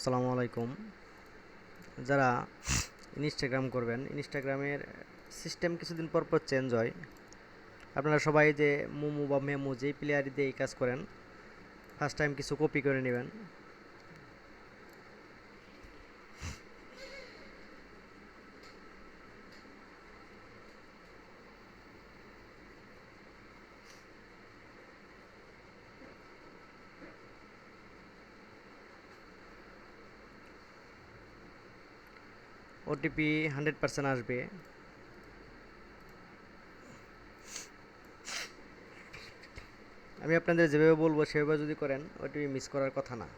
আসসালামু আলাইকুম। যারা ইনস্টাগ্রাম করবেন, ইনস্টাগ্রামের সিস্টেম কিছুদিন পর পর চেঞ্জ হয়। আপনারা সবাই যে মোমো বা মেমো যেই প্লেয়ার দিয়ে এই কাজ করেন, ফার্স্ট টাইম কিছু কপি করে নেবেন। ওটিপি 100% আসবে। আমি আপনাদের যেভাবে বলবো সেভাবে যদি করেন, ওটিপি মিস করার কথা না।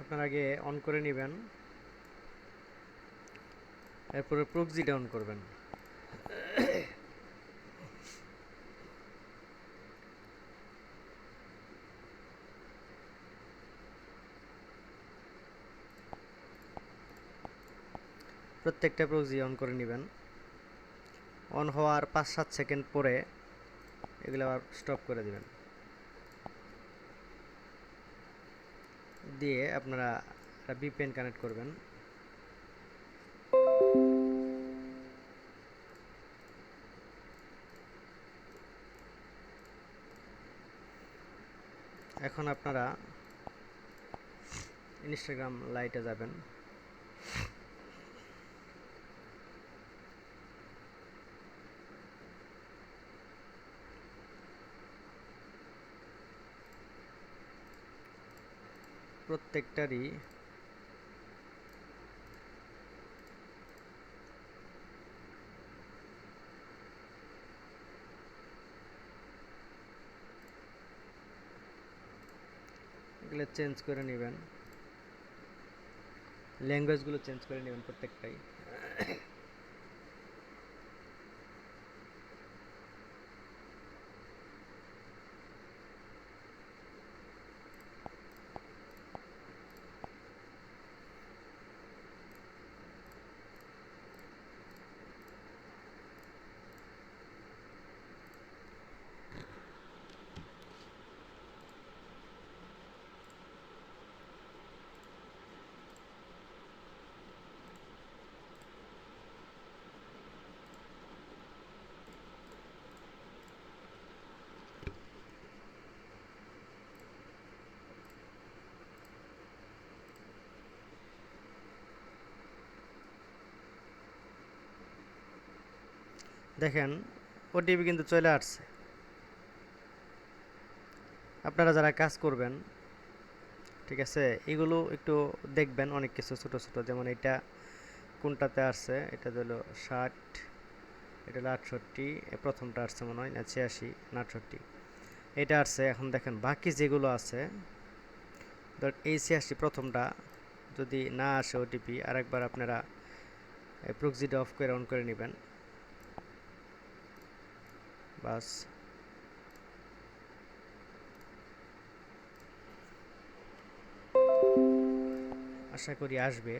আপনারা আগে অন করে নেবেন, এরপরে প্রক্সিটা অন করবেন। প্রত্যেকটা প্রক্সি অন করে নেবেন। অন হওয়ার 5-7 সেকেন্ড পরে এগুলো আবার স্টপ করে দিবেন। দিয়ে আপনারা একটা ভিপিএন কানেক্ট করবেন। এখন আপনারা ইনস্টাগ্রাম লাইটে যাবেন। প্রত্যেকটারই এগুলো চেঞ্জ করে নেবেন, ল্যাঙ্গুয়েজগুলো চেঞ্জ করে নেবেন প্রত্যেকটাই। দেখেন, ওটিপি কিন্তু চলে আসছে। আপনারা যারা কাজ করবেন, ঠিক আছে, এগুলো একটু দেখবেন। অনেক কিছু ছোট ছোট, যেমন এটা কোনটাতে আসছে, এটা হলো 60, এটা হলো 68, প্রথমটা আসছে মনে হয় না 86 না 68, এটা আসছে। এখন দেখেন বাকি যেগুলো আছে, ধর এই 86 প্রথমটা যদি না আসে ওটিপি, আরেকবার আপনারা প্রক্সিটা অফ করে অন করে নেবেন। বাস, আশা করি আসবে।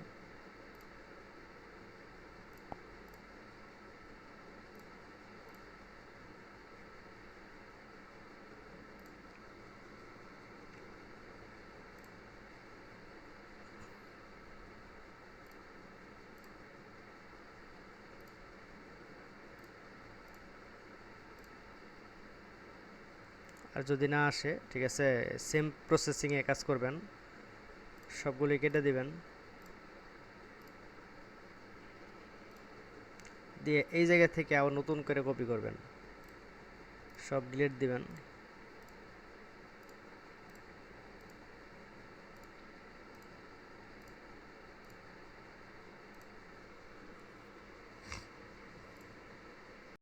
আর যদি না আসে, ঠিক আছে, সেম প্রসেসিংয়ে কাজ করবেন, সবগুলি কেটে দিবেন। দিয়ে এই জায়গা থেকে আবার নতুন করে কপি করবেন, সব ডিলিট দিবেন।